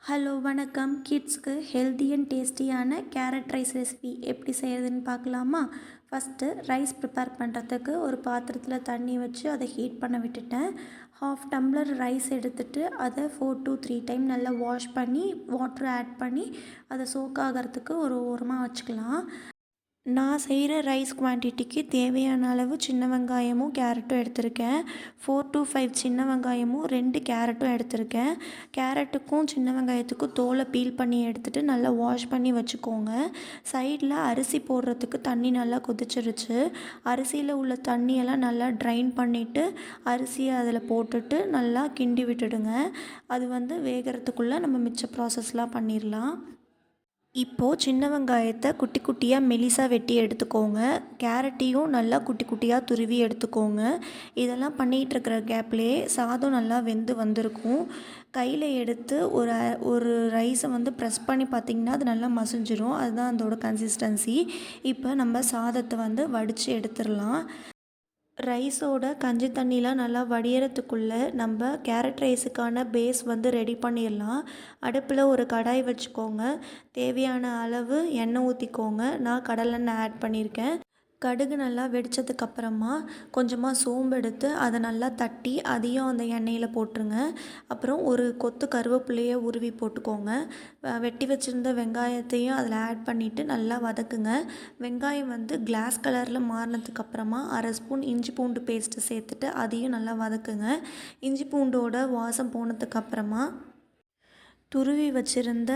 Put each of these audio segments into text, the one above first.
Hello வணக்கம். கிட்ஸ்க்கு healthy and டேஸ்டியான carrot rice recipe எப்படி செய்கிறதுன்னு பார்க்கலாமா? ஃபஸ்ட்டு ரைஸ் ப்ரிப்பேர் பண்ணுறதுக்கு ஒரு பாத்திரத்தில் தண்ணி வச்சு அதை ஹீட் பண்ண விட்டுட்டேன். 1/2 டம்ளர் ரைஸ் எடுத்துகிட்டு அதை 4 to 3 டைம் நல்லா வாஷ் பண்ணி வாட்டர் ஆட் பண்ணி அதை சோக் ஆகிறதுக்கு ஒரு ஓரமாக வச்சுக்கலாம். நான் செய்கிற ரைஸ் குவான்டிட்டிக்கு தேவையான அளவு சின்ன வெங்காயமும் கேரட்டும் எடுத்திருக்கேன். 4 to 5 சின்ன வெங்காயமும் 2 கேரட்டும் எடுத்திருக்கேன். கேரட்டுக்கும் சின்ன வெங்காயத்துக்கும் தோலை பீல் பண்ணி எடுத்துகிட்டு நல்லா வாஷ் பண்ணி வச்சுக்கோங்க. சைடில் அரிசி போடுறதுக்கு தண்ணி நல்லா கொதிச்சிருச்சு. அரிசியில் உள்ள தண்ணியெல்லாம் நல்லா ட்ரைன் பண்ணிவிட்டு அரிசியை அதில் போட்டுட்டு நல்லா கிண்டி விட்டுடுங்க. அது வேகிறதுக்குள்ளே நம்ம மிச்ச ப்ராசஸ்லாம் பண்ணிடலாம். இப்போது சின்ன வெங்காயத்தை குட்டி குட்டியாக மெலிசாக வெட்டி எடுத்துக்கோங்க. கேரட்டையும் நல்லா குட்டி குட்டியாக துருவி எடுத்துக்கோங்க. இதெல்லாம் பண்ணிகிட்ருக்கிற கேப்லேயே சாதம் நல்லா வெந்து வந்திருக்கும். கையில் எடுத்து ஒரு ரைஸை ப்ரெஸ் பண்ணி பார்த்திங்கன்னா அது நல்லா மசிஞ்சிரும். அதுதான் அதோட கன்சிஸ்டன்சி. இப்போ நம்ம சாதத்தை வடித்து எடுத்துடலாம். ரைஸோட கஞ்சி தண்ணிலாம் நல்லா வடியறதுக்குள்ளே நம்ம கேரட் ரைஸுக்கான பேஸ் ரெடி பண்ணிடலாம். அடுப்பில் ஒரு கடாய் வச்சுக்கோங்க. தேவையான அளவு எண்ணெய் ஊற்றிக்கோங்க. நான் கடலெண்ணெய் ஆட் பண்ணியிருக்கேன். கடுகு நல்லா வெடித்ததுக்கப்புறமா கொஞ்சமாக சோம்பு எடுத்து அதை நல்லா தட்டி அதையும் அந்த எண்ணெயில் போட்டுருங்க. அப்புறம் ஒரு கொத்து கருவேப்பிலையை உருவி போட்டுக்கோங்க. வெட்டி வச்சுருந்த வெங்காயத்தையும் அதில் ஆட் பண்ணிவிட்டு நல்லா வதக்குங்க. வெங்காயம் கிளாஸ் கலரில் மாறினதுக்கப்புறமா 1/2 ஸ்பூன் இஞ்சி பூண்டு பேஸ்ட்டு சேர்த்துட்டு அதையும் நல்லா வதக்குங்க. இஞ்சி பூண்டோட வாசம் போனதுக்கப்புறமா துருவி வச்சுருந்த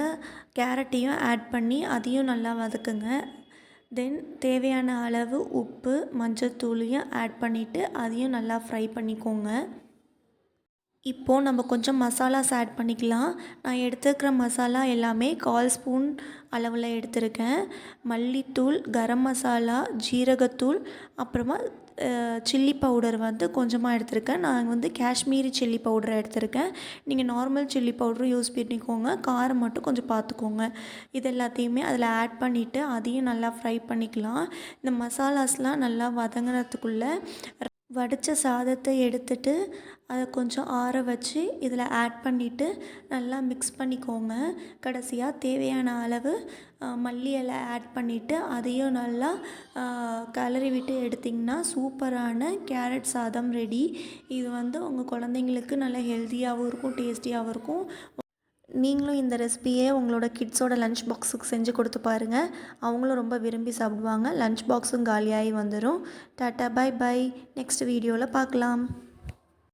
கேரட்டையும் ஆட் பண்ணி அதையும் நல்லா வதக்குங்க. தென் தேவையான அளவு உப்பு மஞ்சத்தூளையும் ஆட் பண்ணிவிட்டு அதையும் நல்லா ஃப்ரை பண்ணிக்கோங்க. இப்போது நம்ம கொஞ்சம் மசாலாஸ் ஆட் பண்ணிக்கலாம். நான் எடுத்துக்கிற மசாலா எல்லாமே 1/4 ஸ்பூன் அளவில் எடுத்திருக்கேன். மல்லித்தூள், கரம் மசாலா, ஜீரகத்தூள், அப்புறமா சில்லி பவுடர் கொஞ்சமாக எடுத்திருக்கேன். நான் காஷ்மீரி சில்லி பவுடர் எடுத்திருக்கேன். நீங்கள் நார்மல் சில்லி பவுடரும் யூஸ் பண்ணிக்கோங்க. காரம் மட்டும் கொஞ்சம் பார்த்துக்கோங்க. இது எல்லாத்தையுமே அதில் ஆட் பண்ணிவிட்டு அதையும் நல்லா ஃப்ரை பண்ணிக்கலாம். இந்த மசாலாஸ்லாம் நல்லா வதங்கினதுக்குள்ளே வடித்த சாதத்தை எடுத்துட்டு அதை கொஞ்சம் ஆற வச்சு இதில் ஆட் பண்ணிவிட்டு நல்லா மிக்ஸ் பண்ணிக்கோங்க. கடைசியாக தேவையான அளவு மல்லி இலை ஆட் பண்ணிவிட்டு அதையும் நல்லா கிளறி விட்டு எடுத்திங்கன்னா சூப்பரான கேரட் சாதம் ரெடி. இது உங்கள் குழந்தைங்களுக்கு நல்லா ஹெல்த்தியாகவும் இருக்கும், டேஸ்டியாகவும் இருக்கும். நீங்களும் இந்த ரெசிபியை உங்களோட கிட்ஸோட லன்ச் பாக்ஸுக்கு செஞ்சு கொடுத்து பாருங்கள். அவங்களும் ரொம்ப விரும்பி சாப்பிடுவாங்க. லன்ச் பாக்ஸும் காலியாகி வந்துடும். Tata bye by. நெக்ஸ்ட் வீடியோவில் பார்க்கலாம்.